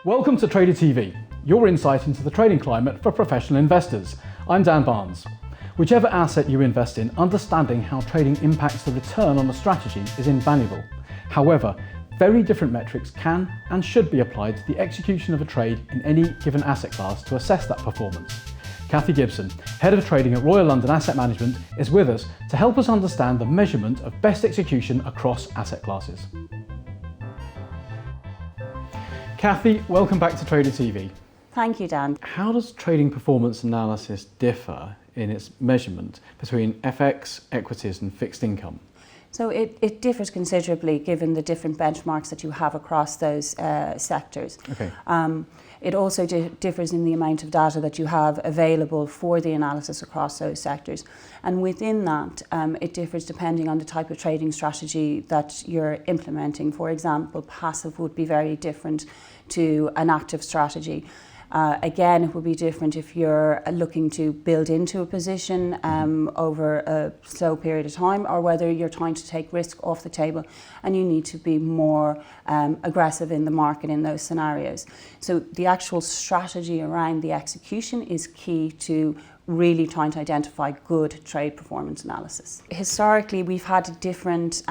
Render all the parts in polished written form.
Welcome to Trader TV, your insight into the trading climate for professional investors. I'm Dan Barnes. Whichever asset you invest in, understanding how trading impacts the return on a strategy is invaluable. However, very different metrics can and should be applied to the execution of a trade in any given asset class to assess that performance. Cathy Gibson, Head of Trading at Royal London Asset Management, is with us to help us understand the measurement of best execution across asset classes. Cathy, welcome back to Trader TV. Thank you, Dan. How does trading performance analysis differ in its measurement between FX, equities and fixed income? So it differs considerably given the different benchmarks that you have across those sectors. Okay. It also differs in the amount of data that you have available for the analysis across those sectors. And within that, it differs depending on the type of trading strategy that you're implementing. For example, passive would be very different to an active strategy. Again, it would be different if you're looking to build into a position over a slow period of time, or whether you're trying to take risk off the table and you need to be more aggressive in the market in those scenarios. So the actual strategy around the execution is key to really trying to identify good trade performance analysis. Historically, we've had different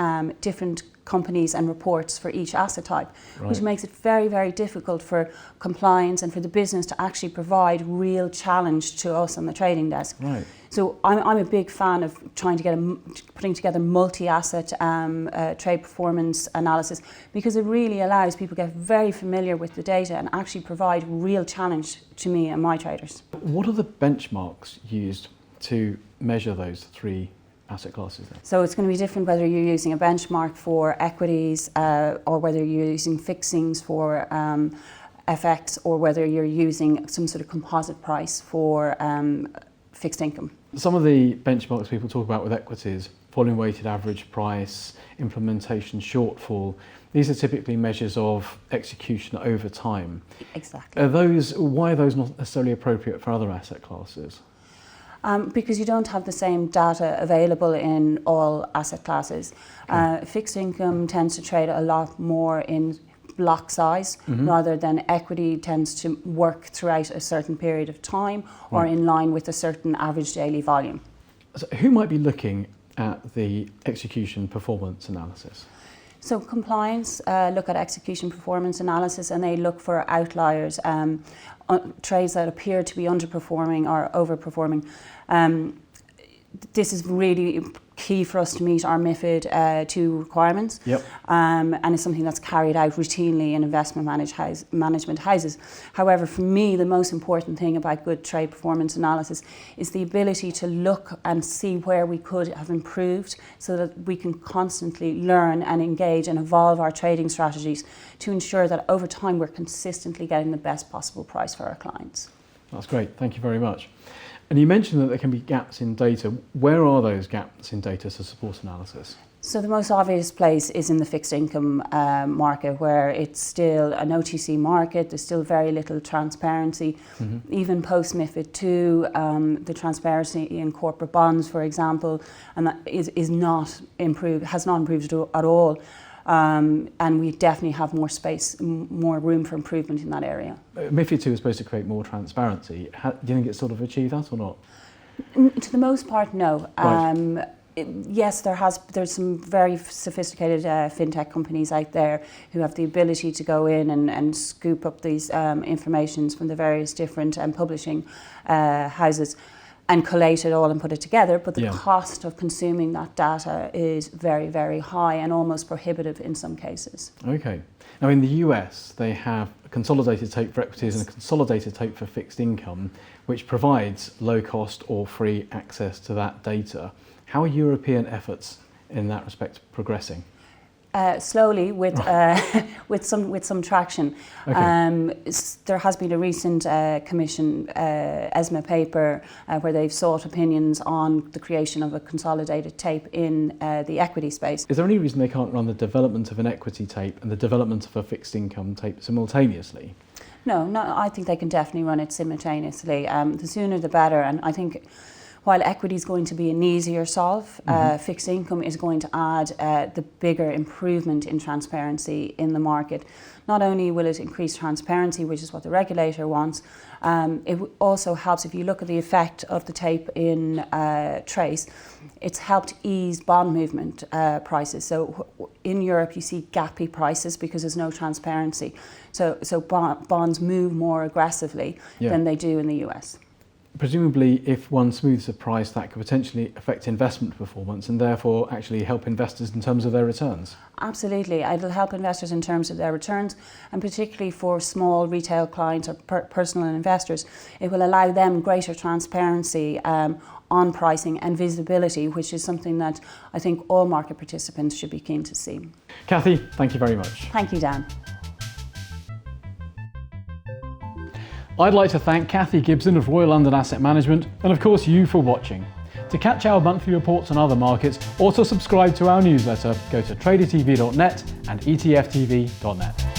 companies and reports for each asset type, right, which makes it very, very difficult for compliance and for the business to actually provide real challenge to us on the trading desk. Right. So I'm a big fan of trying to get putting together multi-asset trade performance analysis, because it really allows people to get very familiar with the data and actually provide real challenge to me and my traders. What are the benchmarks used to measure those three asset classes then? So it's going to be different whether you're using a benchmark for equities or whether you're using fixings for FX, or whether you're using some sort of composite price for fixed income. Some of the benchmarks people talk about with equities, volume weighted average price, implementation shortfall, these are typically measures of execution over time. Exactly. Why are those not necessarily appropriate for other asset classes? Because you don't have the same data available in all asset classes. Okay. Fixed income tends to trade a lot more in block size, rather than equity tends to work throughout a certain period of time, or right, in line with a certain average daily volume. So who might be looking at the execution performance analysis? So compliance look at execution performance analysis, and they look for outliers, trades that appear to be underperforming or overperforming. This is really key for us to meet our MiFID II requirements. Yep. And it's something that's carried out routinely in investment management houses. However, for me, the most important thing about good trade performance analysis is the ability to look and see where we could have improved, so that we can constantly learn and engage and evolve our trading strategies to ensure that over time we're consistently getting the best possible price for our clients. That's great, thank you very much. And you mentioned that there can be gaps in data. Where are those gaps in data to support analysis? So the most obvious place is in the fixed income market, where it's still an OTC market. There's still very little transparency. Even post MiFID II, the transparency in corporate bonds, for example, and that is not improved, has not improved at all. And we definitely have more space, more room for improvement in that area. MiFID II is supposed to create more transparency. Do you think it's sort of achieved that or not? To the most part, no. Right. Yes, there's some very sophisticated fintech companies out there who have the ability to go in and scoop up these informations from the various different publishing houses and collate it all and put it together, but the cost of consuming that data is very, very high and almost prohibitive in some cases. Okay. Now in the US, they have a consolidated tape for equities and a consolidated tape for fixed income, which provides low cost or free access to that data. How are European efforts in that respect progressing? Slowly, with some traction. Okay. There has been a recent Commission ESMA paper where they've sought opinions on the creation of a consolidated tape in the equity space. Is there any reason they can't run the development of an equity tape and the development of a fixed income tape simultaneously? No, I think they can definitely run it simultaneously. The sooner the better, and I think while equity is going to be an easier solve, fixed income is going to add the bigger improvement in transparency in the market. Not only will it increase transparency, which is what the regulator wants, it also helps, if you look at the effect of the tape in Trace, it's helped ease bond movement prices. So in Europe you see gappy prices because there's no transparency. So bonds move more aggressively than they do in the US. Presumably, if one smooths a price, that could potentially affect investment performance and therefore actually help investors in terms of their returns. Absolutely. It'll help investors in terms of their returns, and particularly for small retail clients or personal investors, it will allow them greater transparency on pricing and visibility, which is something that I think all market participants should be keen to see. Kathy, thank you very much. Thank you, Dan. I'd like to thank Kathy Gibson of Royal London Asset Management, and of course you for watching. To catch our monthly reports on other markets or to subscribe to our newsletter, go to tradertv.net and etftv.net.